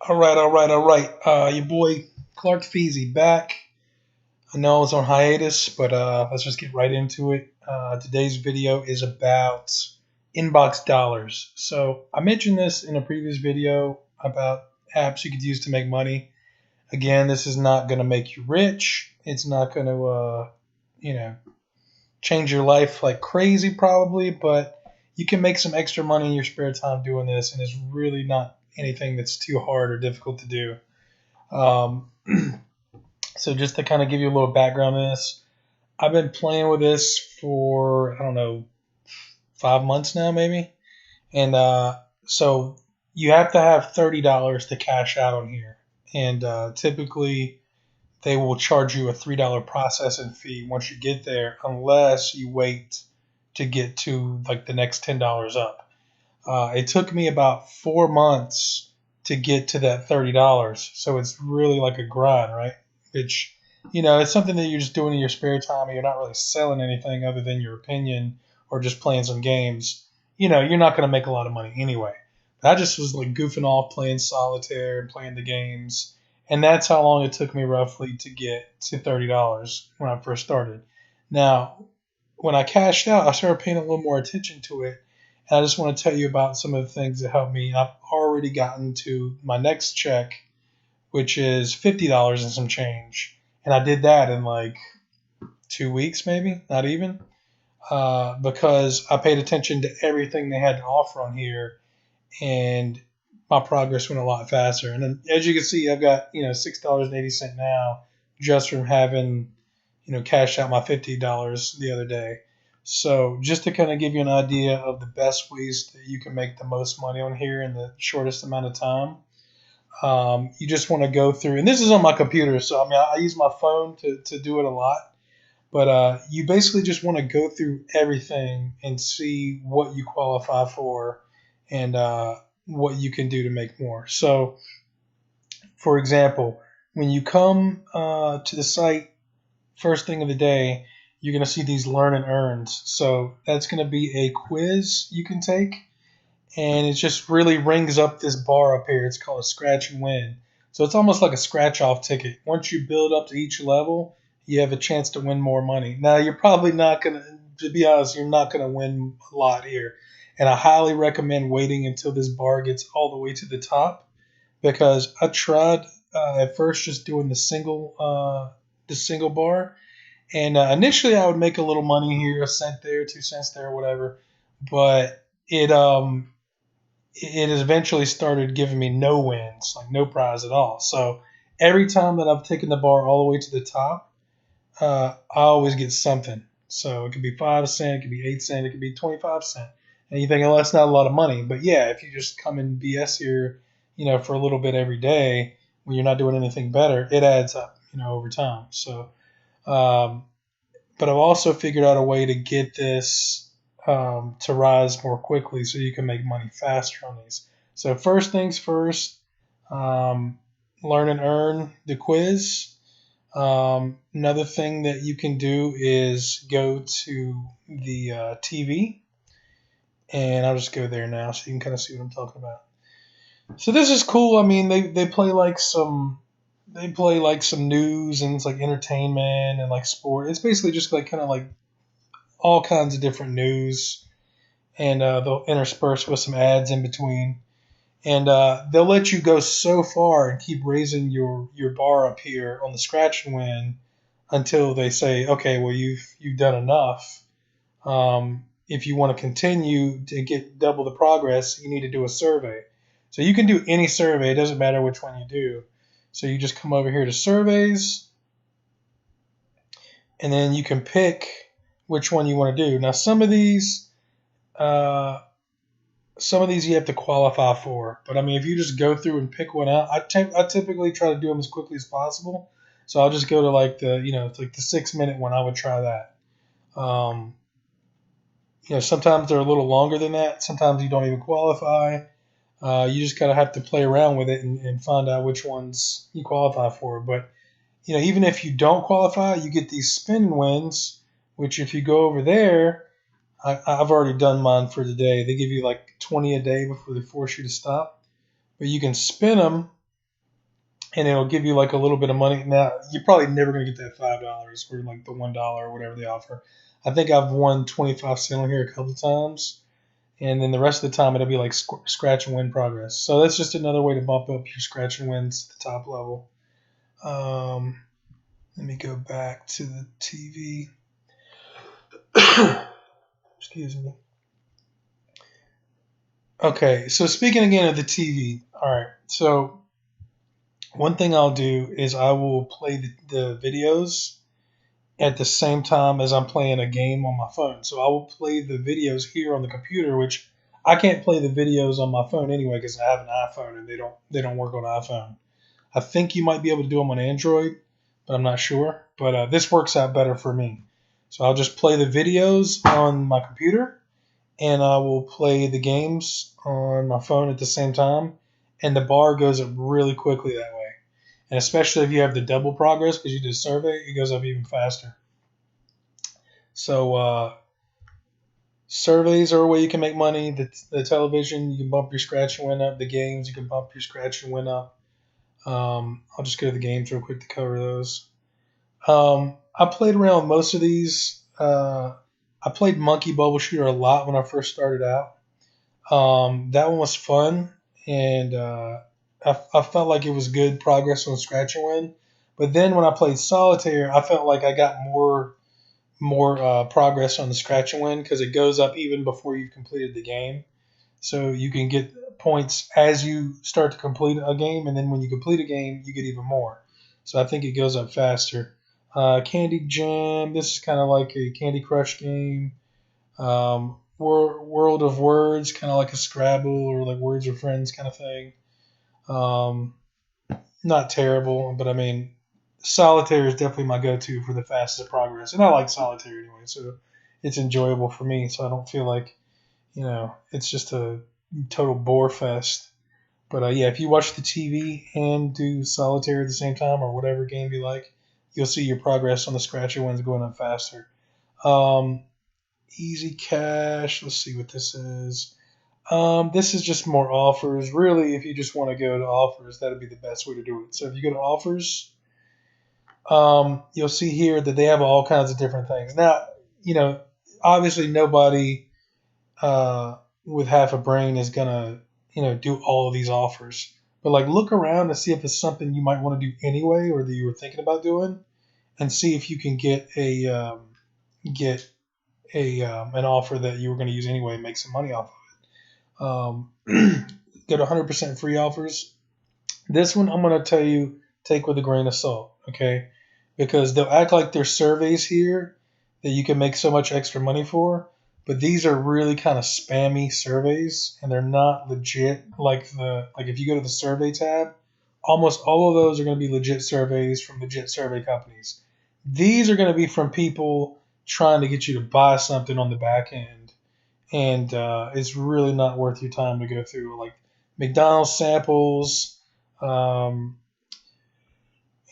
All right. Your boy Clark Feezy back. I know I was on hiatus, but let's just get right into it. Today's video is about inbox dollars. So I mentioned this in a previous video about apps you could use to make money. Again, this is not going to make you rich. It's not going to, you know, change your life like crazy probably, but you can make some extra money in your spare time doing this, and it's really not anything that's too hard or difficult to do. Um, so just to kind of give you a little background on this, I've been playing with this for I don't know 5 months now maybe, and so you have to have $30 to cash out on here, and typically they will charge you a $3 processing fee once you get there, unless you wait to get to like the next $10 up. It took me about 4 months to get to that $30, so it's really like a grind, right? Which it's something that you're just doing in your spare time, and you're not really selling anything other than your opinion or just playing some games. You're not going to make a lot of money anyway. But I just was like goofing off playing solitaire and playing the games, and that's how long it took me roughly to get to $30 when I first started. Now, when I cashed out, I started paying a little more attention to it. And I just want to tell you about some of the things that helped me. I've already gotten to my next check, which is $50 and some change. And I did that in like 2 weeks, maybe, not even, because I paid attention to everything they had to offer on here, and my progress went a lot faster. And then, as you can see, I've got $6.80 now just from having cashed out my $50 the other day. So just to kind of give you an idea of the best ways that you can make the most money on here in the shortest amount of time, you just want to go through, and this is on my computer, so I mean I use my phone to do it a lot, but you basically just want to go through everything and see what you qualify for and what you can do to make more. So, for example, when you come to the site first thing of the day, you're going to see these learn and earns. So that's going to be a quiz you can take, and it just really rings up this bar up here. It's called a scratch and win. So it's almost like a scratch off ticket. Once you build up to each level, you have a chance to win more money. Now, you're probably not going to be honest, you're not going to win a lot here. And I highly recommend waiting until this bar gets all the way to the top, because I tried at first just doing the single bar. And initially I would make a little money here, a cent there, 2 cents there, whatever. But it has eventually started giving me no wins, like no prize at all. So every time that I've taken the bar all the way to the top, I always get something. So it could be 5 cents, it could be 8 cents, it could be 25 cents. And you think, oh, that's not a lot of money. But yeah, if you just come and BS here, for a little bit every day when you're not doing anything better, it adds up, over time. So, but I've also figured out a way to get this to rise more quickly so you can make money faster on these. So first things first, learn and earn the quiz. Another thing that you can do is go to the TV, and I'll just go there now so you can kind of see what I'm talking about. So this is cool. I mean, they play like some news, and it's like entertainment and like sport. It's basically just like kind of like all kinds of different news, and they'll intersperse with some ads in between, and they'll let you go so far and keep raising your bar up here on the scratch and win until they say, okay, well you've done enough. If you want to continue to get double the progress, you need to do a survey. So you can do any survey; it doesn't matter which one you do. So you just come over here to surveys, and then you can pick which one you want to do. Now, some of these you have to qualify for, but I mean, if you just go through and pick one out, I typically try to do them as quickly as possible. So I'll just go to like the 6-minute one. I would try that. Sometimes they're a little longer than that. Sometimes you don't even qualify. You just kind of have to play around with it and find out which ones you qualify for. But even if you don't qualify, you get these spin wins, which if you go over there, I've already done mine for the day. They give you like 20 a day before they force you to stop. But you can spin them, and it'll give you like a little bit of money. Now you're probably never gonna get that $5 or like the $1 or whatever they offer. I think I've won 25 cents on here a couple of times, and then the rest of the time it'll be like scratch and win progress. So that's just another way to bump up your scratch and wins to the top level. Let me go back to the TV. Excuse me. Okay, so speaking again of the TV. All right, so one thing I'll do is I will play the videos at the same time as I'm playing a game on my phone. So I will play the videos here on the computer, which I can't play the videos on my phone anyway because I have an iPhone and they don't work on iPhone. I think you might be able to do them on Android, but I'm not sure. But this works out better for me. So I'll just play the videos on my computer, and I will play the games on my phone at the same time, and the bar goes up really quickly that way. And especially if you have the double progress because you did a survey, it goes up even faster. So surveys are a way you can make money. The television, you can bump your scratch and win up. The games, you can bump your scratch and win up. I'll just go to the games real quick to cover those. I played around with most of these. I played Monkey Bubble Shooter a lot when I first started out. That one was fun, and I felt like it was good progress on scratch and win. But then when I played Solitaire, I felt like I got more progress on the scratch and win because it goes up even before you've completed the game. So you can get points as you start to complete a game, and then when you complete a game, you get even more. So I think it goes up faster. Candy Jam, this is kind of like a Candy Crush game. World of Words, kind of like a Scrabble or like Words with Friends kind of thing. Not terrible, but I mean, Solitaire is definitely my go-to for the fastest progress, and I like Solitaire anyway, so it's enjoyable for me. So I don't feel like it's just a total bore fest. But yeah, if you watch the TV and do Solitaire at the same time or whatever game you like, you'll see your progress on the scratch and wins going up faster. Easy Cash. Let's see what this is. This is just more offers. Really, if you just want to go to offers, that'd be the best way to do it. So if you go to offers, you'll see here that they have all kinds of different things. Now, obviously nobody with half a brain is gonna, do all of these offers. But like, look around and see if it's something you might want to do anyway, or that you were thinking about doing, and see if you can get an offer that you were going to use anyway and make some money off of it. Go to 100% free offers. This one I'm going to tell you, take with a grain of salt, okay? Because they'll act like there's surveys here that you can make so much extra money for, but these are really kind of spammy surveys, and they're not legit. Like if you go to the survey tab, almost all of those are going to be legit surveys from legit survey companies. These are going to be from people trying to get you to buy something on the back end, and it's really not worth your time to go through. Like McDonald's samples, all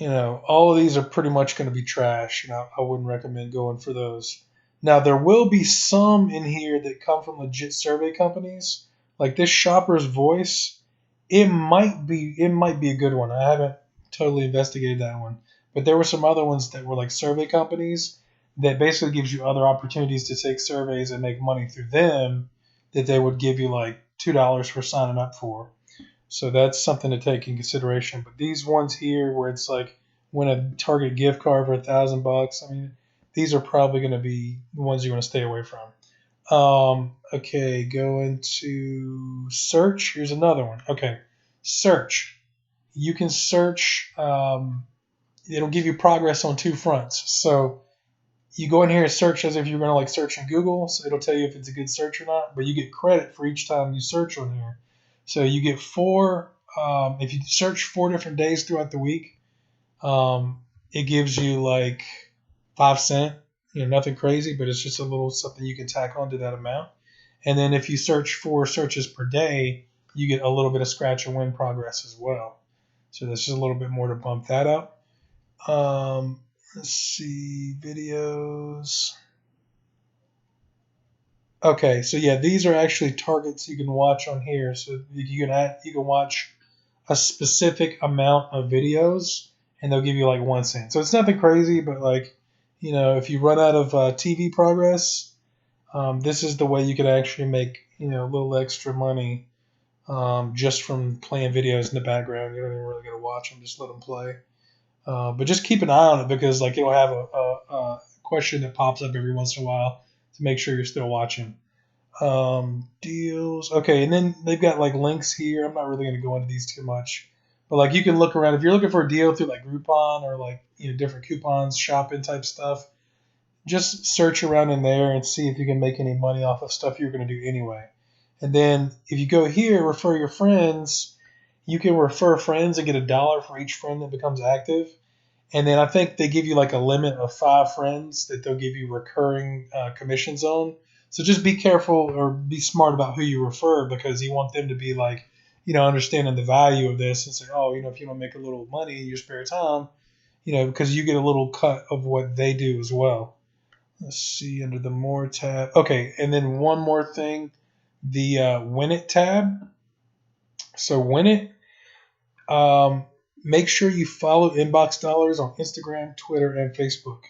of these are pretty much going to be trash. I wouldn't recommend going for those. Now, there will be some in here that come from legit survey companies, like this Shopper's Voice. It might be a good one. I haven't totally investigated that one, but there were some other ones that were like survey companies that basically gives you other opportunities to take surveys and make money through them that they would give you like $2 for signing up for. So that's something to take in consideration. But these ones here where it's like win a Target gift card for $1,000, I mean, these are probably going to be the ones you want to stay away from. Okay, go into search. Here's another one. Okay, search. You can search. It'll give you progress on two fronts. So you go in here and search as if you're going to like search in Google. So it'll tell you if it's a good search or not. But you get credit for each time you search on here. So you get if you search 4 different days throughout the week, it gives you like 5 cents. Nothing crazy, but it's just a little something you can tack onto that amount. And then if you search 4 searches per day, you get a little bit of scratch and win progress as well. So there's just a little bit more to bump that up. Let's see, videos. Okay, so yeah, these are actually targets you can watch on here. So you can watch a specific amount of videos, and they'll give you like 1 cent. So it's nothing crazy, but like, if you run out of TV progress, this is the way you can actually make, a little extra money just from playing videos in the background. You don't even really got to watch them; just let them play. But just keep an eye on it because like it'll have a question that pops up every once in a while to make sure you're still watching. Deals. Okay, and then they've got like links here. I'm not really going to go into these too much, but like you can look around if you're looking for a deal through like Groupon or like different coupons, shopping type stuff. Just search around in there and see if you can make any money off of stuff you're going to do anyway. And then if you go here, refer your friends, you can refer friends and get $1 for each friend that becomes active. And then I think they give you like a limit of 5 friends that they'll give you recurring commissions on. So just be careful or be smart about who you refer because you want them to be like, understanding the value of this and say, oh, if you want to make a little money in your spare time, because you get a little cut of what they do as well. Let's see under the More tab. Okay, and then one more thing, the Win It tab. So Win It, make sure you follow InboxDollars on Instagram, Twitter, and Facebook.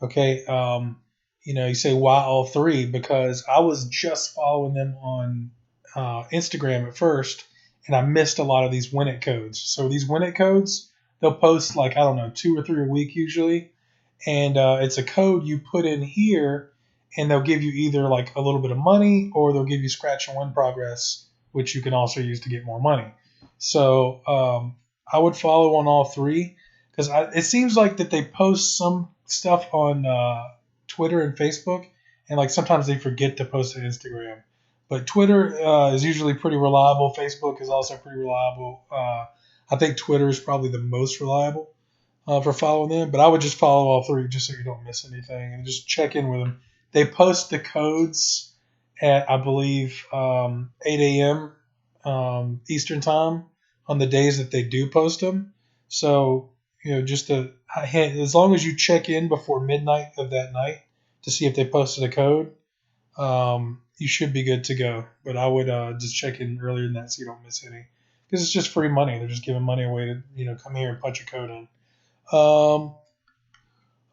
Okay, you say why all three? Because I was just following them on Instagram at first, and I missed a lot of these Win It codes. So these Win It codes, they'll post like 2 or 3 a week usually. And it's a code you put in here, and they'll give you either like a little bit of money or they'll give you scratch and win progress, which you can also use to get more money. So I would follow on all three because it seems like that they post some stuff on Twitter and Facebook, and like sometimes they forget to post it on Instagram. But Twitter is usually pretty reliable. Facebook is also pretty reliable. I think Twitter is probably the most reliable for following them, but I would just follow all three just so you don't miss anything and just check in with them. They post the codes at, I believe, 8 a.m. Eastern time on the days that they do post them. So, just a hint, as long as you check in before midnight of that night to see if they posted a code, you should be good to go. But I would just check in earlier than that so you don't miss any. Because it's just free money. They're just giving money away to, come here and punch a code in.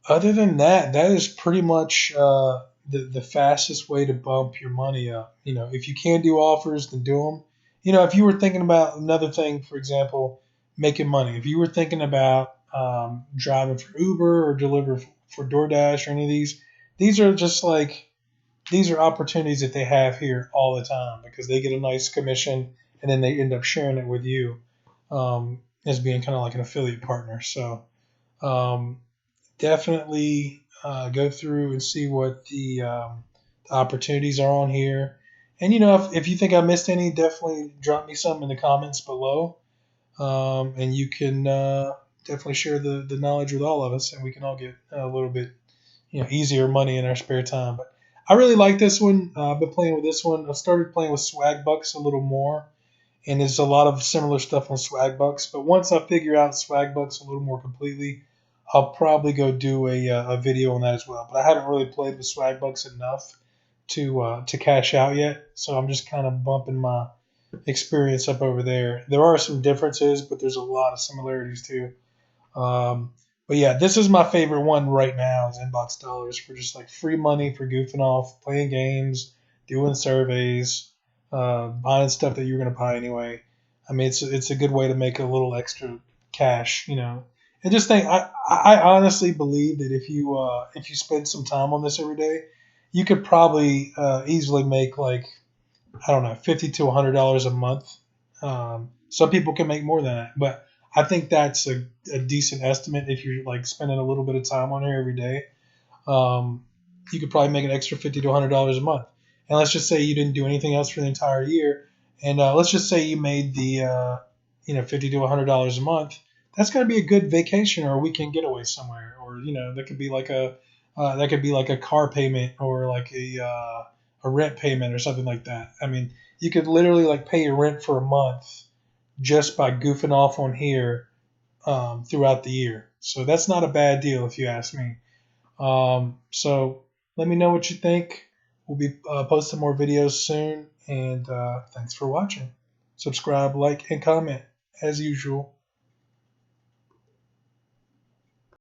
Other than that, that is pretty much the fastest way to bump your money up. If you can do offers, then do them. If you were thinking about another thing, for example, making money. If you were thinking about driving for Uber or deliver for DoorDash or any of these are just like, these are opportunities that they have here all the time because they get a nice commission and then they end up sharing it with you as being kind of like an affiliate partner. So definitely go through and see what the opportunities are on here. And, if you think I missed any, definitely drop me some in the comments below. And you can definitely share the knowledge with all of us, and we can all get a little bit easier money in our spare time. But I really like this one. I've been playing with this one. I started playing with Swag Bucks a little more, and there's a lot of similar stuff on Swag Bucks. But once I figure out Swag Bucks a little more completely, I'll probably go do a video on that as well. But I haven't really played with Swag Bucks enough to cash out yet, so I'm just kind of bumping my experience up over there. There are some differences, but there's a lot of similarities too. But yeah, this is my favorite one right now is InboxDollars for just like free money for goofing off, playing games, doing surveys, buying stuff that you're going to buy anyway. I mean, it's a good way to make a little extra cash, And just think, I honestly believe that if you spend some time on this every day, you could probably easily make like, I don't know, $50 to $100 a month. Some people can make more than that, but I think that's a decent estimate if you're like spending a little bit of time on here every day. You could probably make an extra $50 to $100 a month. And let's just say you didn't do anything else for the entire year, and let's just say you made the $50 to $100 a month. That's going to be a good vacation or a weekend getaway somewhere, or that could be like a car payment or like a rent payment or something like that. I mean, you could literally like pay your rent for a month just by goofing off on here throughout the year. So that's not a bad deal if you ask me. So let me know what you think. We'll be posting more videos soon, and thanks for watching. Subscribe, like, and comment. as usual.